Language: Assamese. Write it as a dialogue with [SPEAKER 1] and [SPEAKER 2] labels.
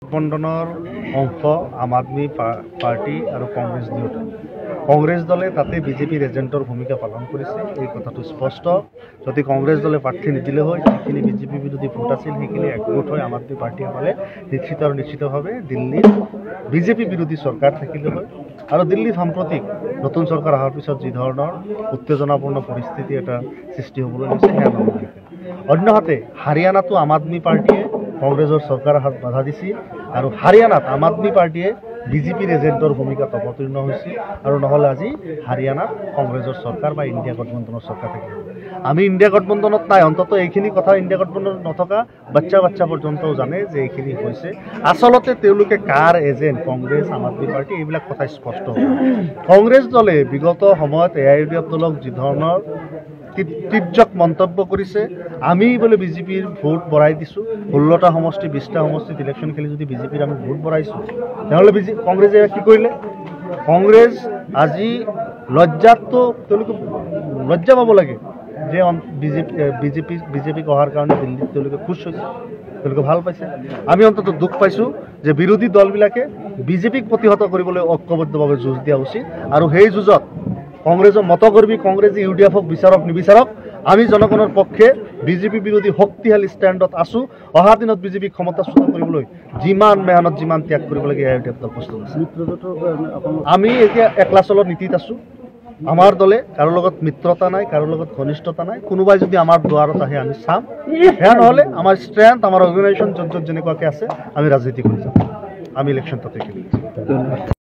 [SPEAKER 1] গঠবন্ধনৰ অংশ আম আদমি পাৰ্টি আৰু কংগ্ৰেছ দুয়োটা। কংগ্ৰেছ দলে তাতে বিজেপিৰ এজেণ্টৰ ভূমিকা পালন কৰিছে, এই কথাটো স্পষ্ট। যদি কংগ্ৰেছ দলে প্ৰাৰ্থী নিদিলে হয়, যিখিনি বিজেপি বিৰোধী ভোট আছিল সেইখিনি একগোট হৈ আম আদমি পাৰ্টিসকলে নিশ্চিত আৰু নিশ্চিতভাৱে দিল্লীত বিজেপি বিৰোধী চৰকাৰ থাকিলে হয়। আৰু দিল্লীত সাম্প্ৰতিক নতুন চৰকাৰ অহাৰ পিছত যি ধৰণৰ উত্তেজনাপূৰ্ণ পৰিস্থিতি এটা সৃষ্টি হ'বলৈ লৈছে সেয়া নহয়। অন্যহাতে হাৰিয়ানাতো আম আদমি পাৰ্টিয়ে কংগ্ৰেছৰ চৰকাৰ অহাত বাধা দিছিল আৰু হাৰিয়ানাত আম আদমি পাৰ্টিয়ে বিজেপিৰ এজেণ্টৰ ভূমিকাত অৱতীৰ্ণ হৈছিল আৰু নহ'লে আজি হাৰিয়ানাত কংগ্ৰেছৰ চৰকাৰ বা ইণ্ডিয়া গঠবন্ধনৰ চৰকাৰ থাকিব। আমি ইণ্ডিয়া গঠবন্ধনত নাই, অন্ততঃ এইখিনি কথা ইণ্ডিয়া গঠবন্ধনত নথকা বাচ্চা পৰ্যন্তও জানে যে এইখিনি হৈছে। আচলতে তেওঁলোকে কাৰ এজেণ্ট, কংগ্ৰেছ আম আদমি পাৰ্টি, এইবিলাক কথা স্পষ্ট হ'ব। কংগ্ৰেছ দলে বিগত সময়ত AIUDF দলক যি ধৰণৰ তিৰ্যক মন্তব্য কৰিছে, আমি বোলে বিজেপিৰ ভোট বঢ়াই দিছোঁ, 16টা সমষ্টি 20টা সমষ্টিত ইলেকশ্যন খেলি যদি বিজেপিৰ আমি ভোট বঢ়াইছোঁ, তেনেহ'লে কংগ্ৰেছে কি কৰিলে? কংগ্ৰেছ আজি লজ্জাততো তেওঁলোকে লজ্জা পাব লাগে যে বিজেপিক অহাৰ কাৰণে দিল্লীত তেওঁলোকে খুচ হৈছে, তেওঁলোকে ভাল পাইছে। আমি অন্ততঃ দুখ পাইছোঁ যে বিৰোধী দলবিলাকে বিজেপিক প্ৰতিহত কৰিবলৈ ঐক্যবদ্ধভাৱে যুঁজ দিয়া উচিত আৰু সেই যুঁজত কংগ্ৰেছৰ মতকৰ্মী, কংগ্ৰেছে UDFক বিচাৰক নিবিচাৰক, আমি জনগণৰ পক্ষে বিজেপি বিৰোধী শক্তিশালী ষ্টেণ্ডত আছোঁ। অহা দিনত বিজেপিক ক্ষমতাচ্যুত কৰিবলৈ যিমান মেহনত যিমান ত্যাগ কৰিব লাগে AIUDF দল প্ৰস্তুত আছে। আমি এতিয়া একলা চলৰ নীতিত আছোঁ। আমাৰ দলে কাৰো লগত মিত্ৰতা নাই, কাৰো লগত ঘনিষ্ঠতা নাই। কোনোবাই যদি আমাৰ দুৱাৰত আহে আমি চাম, সেয়া নহ'লে আমাৰ ষ্ট্ৰেংথ, আমাৰ অৰ্গেনাইজেশ্যন য'ত যেনেকুৱাকৈ আছে আমি ৰাজনীতি কৰি যাম, আমি ইলেকশ্যন তাতে খেলিম।